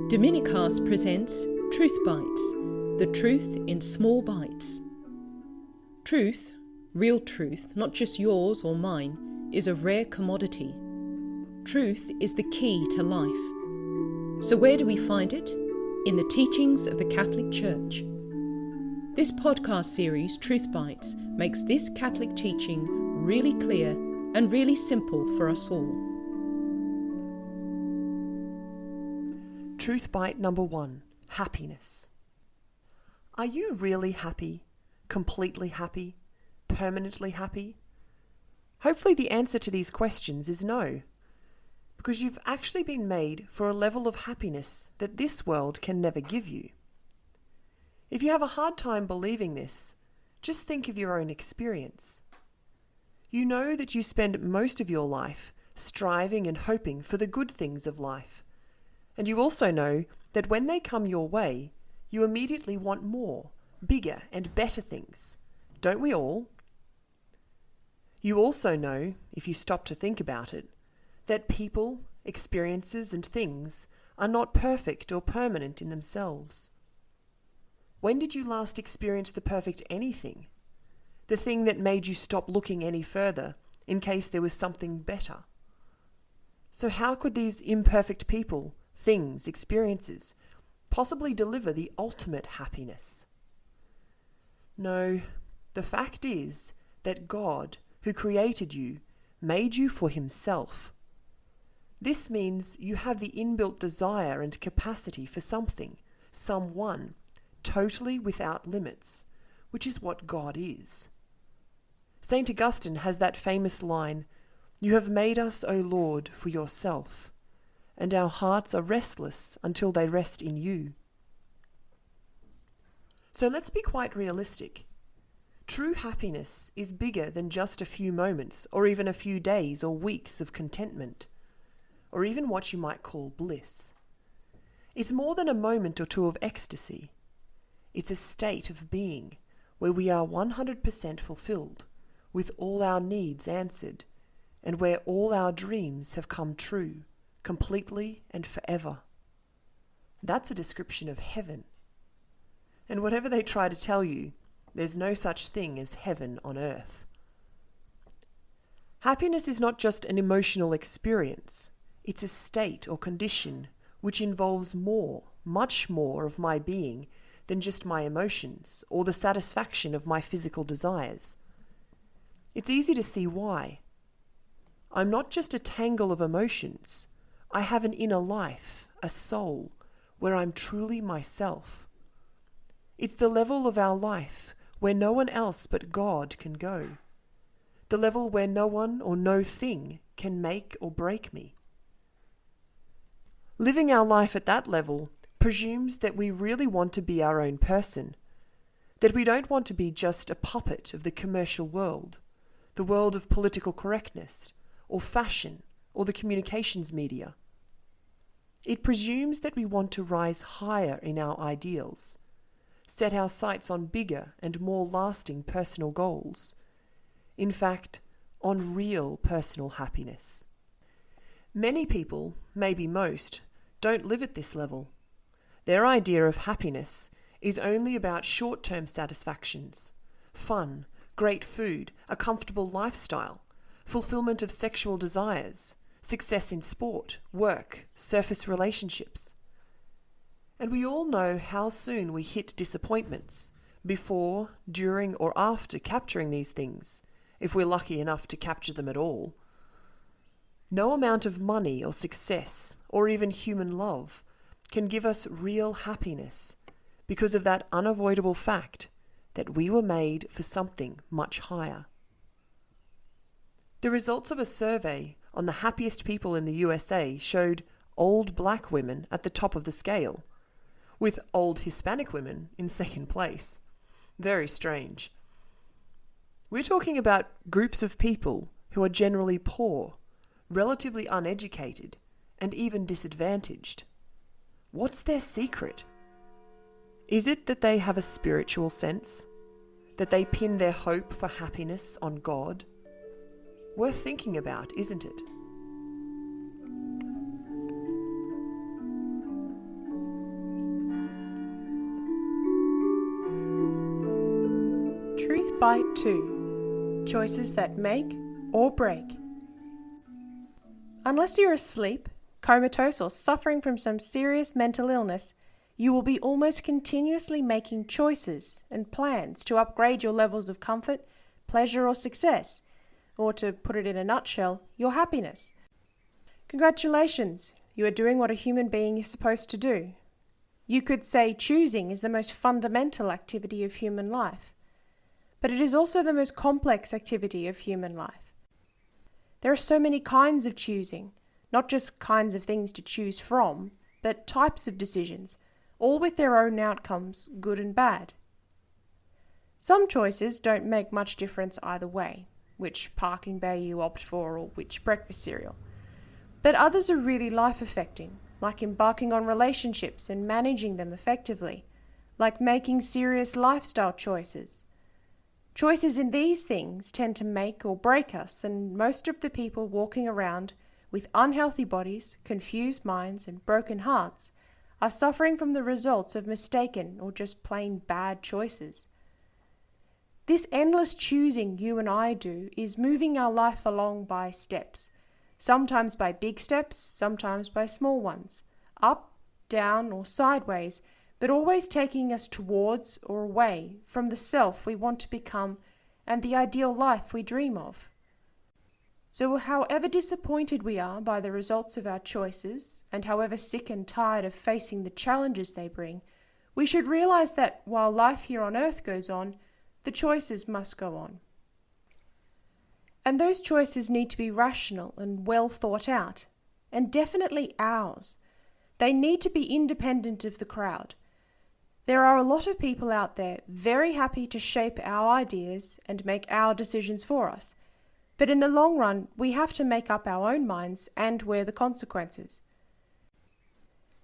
Dominicast presents TruthBytes, the truth in small bites. Truth, real truth, not just yours or mine, is a rare commodity. Truth is the key to life. So where do we find it? In the teachings of the Catholic Church. This podcast series, TruthBytes, makes this Catholic teaching really clear and really simple for us all. Truth Byte number 1, happiness. Are you really happy? Completely happy? Permanently happy? Hopefully the answer to these questions is no, because you've actually been made for a level of happiness that this world can never give you. If you have a hard time believing this, just think of your own experience. You know that you spend most of your life striving and hoping for the good things of life. And you also know that when they come your way, you immediately want more, bigger and better things. Don't we all? You also know, if you stop to think about it, that people, experiences and things are not perfect or permanent in themselves. When did you last experience the perfect anything? The thing that made you stop looking any further in case there was something better? So how could these imperfect people, things, experiences, possibly deliver the ultimate happiness? No, the fact is that God, who created you, made you for himself. This means you have the inbuilt desire and capacity for something, someone, totally without limits, which is what God is. St. Augustine has that famous line, "You have made us, O Lord, for yourself, and our hearts are restless until they rest in you." So let's be quite realistic. True happiness is bigger than just a few moments or even a few days or weeks of contentment, or even what you might call bliss. It's more than a moment or two of ecstasy. It's a state of being where we are 100% fulfilled, with all our needs answered, and where all our dreams have come true, completely and forever. That's a description of heaven. And whatever they try to tell you, there's no such thing as heaven on earth. Happiness is not just an emotional experience. It's a state or condition which involves more, much more of my being than just my emotions or the satisfaction of my physical desires. It's easy to see why. I'm not just a tangle of emotions. I have an inner life, a soul, where I'm truly myself. It's the level of our life where no one else but God can go. The level where no one or no thing can make or break me. Living our life at that level presumes that we really want to be our own person, that we don't want to be just a puppet of the commercial world, the world of political correctness, or fashion, or the communications media. It presumes that we want to rise higher in our ideals, set our sights on bigger and more lasting personal goals. In fact, on real personal happiness. Many people, maybe most, don't live at this level. Their idea of happiness is only about short-term satisfactions, fun, great food, a comfortable lifestyle, fulfillment of sexual desires, success in sport, work, surface relationships. And we all know how soon we hit disappointments before, during, or after capturing these things, if we're lucky enough to capture them at all. No amount of money or success, or even human love, can give us real happiness because of that unavoidable fact that we were made for something much higher. The results of a survey on the happiest people in the USA showed old black women at the top of the scale, with old Hispanic women in second place. Very strange. We're talking about groups of people who are generally poor, relatively uneducated, and even disadvantaged. What's their secret? Is it that they have a spiritual sense? That they pin their hope for happiness on God? Worth thinking about, isn't it? Byte 2. Choices that make or break. Unless you're asleep, comatose, or suffering from some serious mental illness, you will be almost continuously making choices and plans to upgrade your levels of comfort, pleasure, or success, or to put it in a nutshell, your happiness. Congratulations, you are doing what a human being is supposed to do. You could say choosing is the most fundamental activity of human life, but it is also the most complex activity of human life. There are so many kinds of choosing, not just kinds of things to choose from, but types of decisions, all with their own outcomes, good and bad. Some choices don't make much difference either way, which parking bay you opt for or which breakfast cereal. But others are really life-affecting, like embarking on relationships and managing them effectively, like making serious lifestyle choices. Choices in these things tend to make or break us, and most of the people walking around with unhealthy bodies, confused minds, and broken hearts are suffering from the results of mistaken or just plain bad choices. This endless choosing you and I do is moving our life along by steps, sometimes by big steps, sometimes by small ones, up, down, or sideways, but always taking us towards or away from the self we want to become and the ideal life we dream of. So however disappointed we are by the results of our choices, and however sick and tired of facing the challenges they bring, we should realize that while life here on earth goes on, the choices must go on. And those choices need to be rational and well thought out, and definitely ours. They need to be independent of the crowd. There are a lot of people out there very happy to shape our ideas and make our decisions for us. But in the long run, we have to make up our own minds and wear the consequences.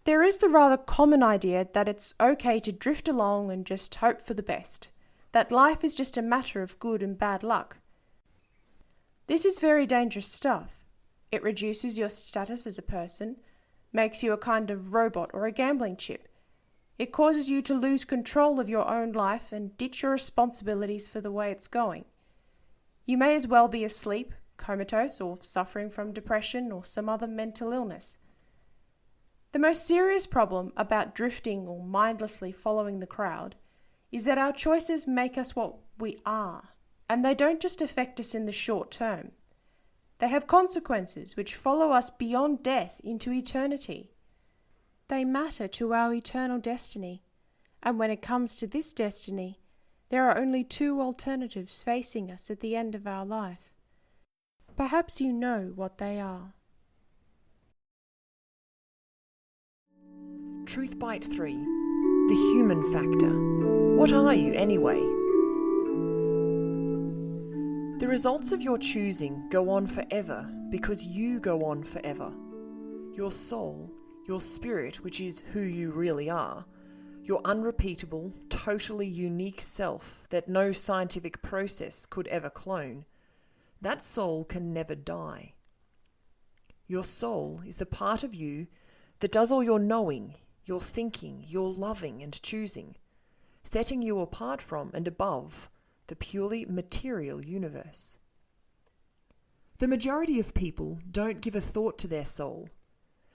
There is the rather common idea that it's okay to drift along and just hope for the best, that life is just a matter of good and bad luck. This is very dangerous stuff. It reduces your status as a person, makes you a kind of robot or a gambling chip. It causes you to lose control of your own life and ditch your responsibilities for the way it's going. You may as well be asleep, comatose, or suffering from depression or some other mental illness. The most serious problem about drifting or mindlessly following the crowd is that our choices make us what we are, and they don't just affect us in the short term. They have consequences which follow us beyond death into eternity. They matter to our eternal destiny, and when it comes to this destiny, there are only two alternatives facing us at the end of our life. Perhaps you know what they are. TruthByte 3. The human factor. What are you anyway? The results of your choosing go on forever because you go on forever. Your soul, your spirit, which is who you really are, your unrepeatable, totally unique self that no scientific process could ever clone, that soul can never die. Your soul is the part of you that does all your knowing, your thinking, your loving and choosing, setting you apart from and above the purely material universe. The majority of people don't give a thought to their soul.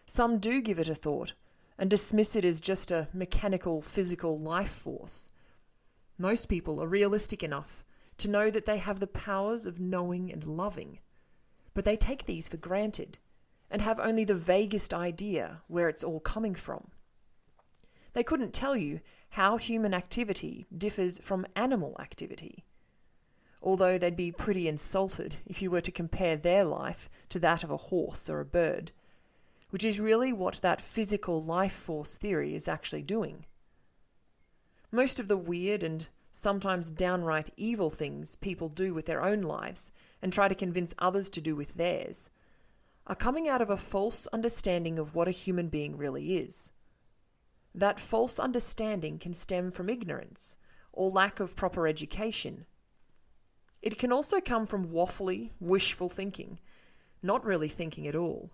Some do give it a thought and dismiss it as just a mechanical, physical life force. Most people are realistic enough to know that they have the powers of knowing and loving, but they take these for granted and have only the vaguest idea where it's all coming from. They couldn't tell you how human activity differs from animal activity, although they'd be pretty insulted if you were to compare their life to that of a horse or a bird, which is really what that physical life force theory is actually doing. Most of the weird and sometimes downright evil things people do with their own lives and try to convince others to do with theirs are coming out of a false understanding of what a human being really is. That false understanding can stem from ignorance or lack of proper education. It can also come from waffly, wishful thinking, not really thinking at all,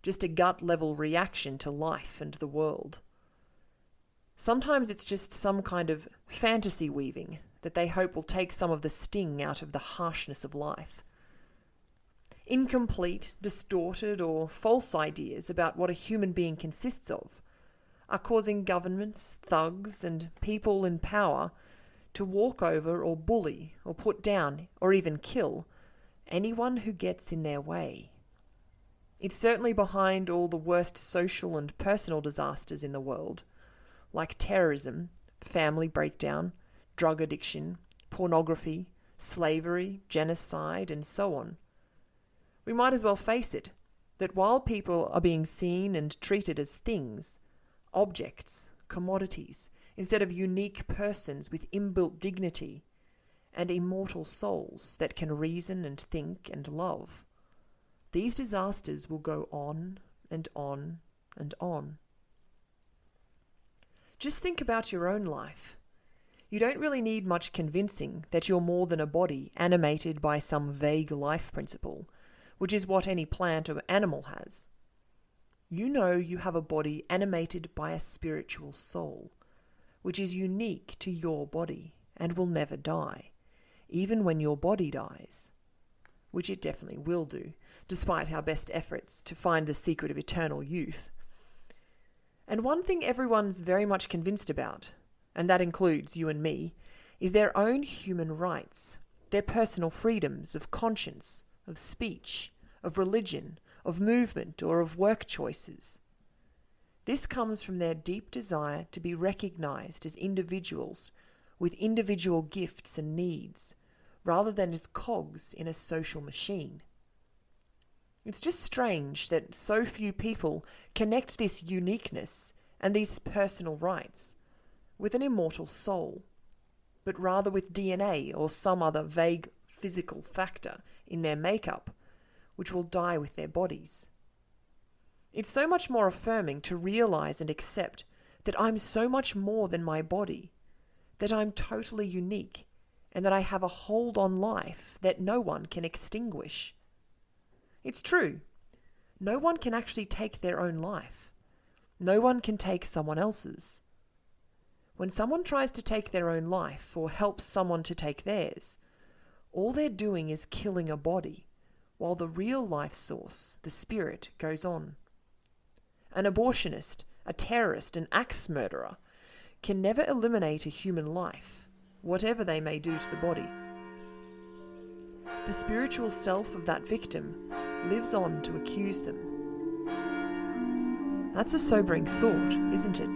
just a gut-level reaction to life and the world. Sometimes it's just some kind of fantasy weaving, that they hope will take some of the sting out of the harshness of life. Incomplete, distorted, or false ideas about what a human being consists of are causing governments, thugs, and people in power to walk over or bully or put down or even kill anyone who gets in their way. It's certainly behind all the worst social and personal disasters in the world, like terrorism, family breakdown, drug addiction, pornography, slavery, genocide, and so on. We might as well face it, that while people are being seen and treated as things, objects, commodities, instead of unique persons with inbuilt dignity and immortal souls that can reason and think and love, these disasters will go on and on and on. Just think about your own life. You don't really need much convincing that you're more than a body animated by some vague life principle, which is what any plant or animal has. You know you have a body animated by a spiritual soul, which is unique to your body and will never die, even when your body dies, which it definitely will do, despite our best efforts to find the secret of eternal youth. And one thing everyone's very much convinced about, and that includes you and me, is their own human rights, their personal freedoms of conscience, of speech, of religion, of movement, or of work choices. This comes from their deep desire to be recognized as individuals with individual gifts and needs, rather than as cogs in a social machine. It's just strange that so few people connect this uniqueness and these personal rights with an immortal soul, but rather with DNA or some other vague physical factor in their makeup, which will die with their bodies. It's so much more affirming to realize and accept that I'm so much more than my body, that I'm totally unique, and that I have a hold on life that no one can extinguish. It's true. No one can actually take their own life. No one can take someone else's. When someone tries to take their own life or helps someone to take theirs, all they're doing is killing a body, while the real life source, the spirit, goes on. An abortionist, a terrorist, an axe murderer can never eliminate a human life, whatever they may do to the body. The spiritual self of that victim lives on to accuse them. That's a sobering thought, isn't it?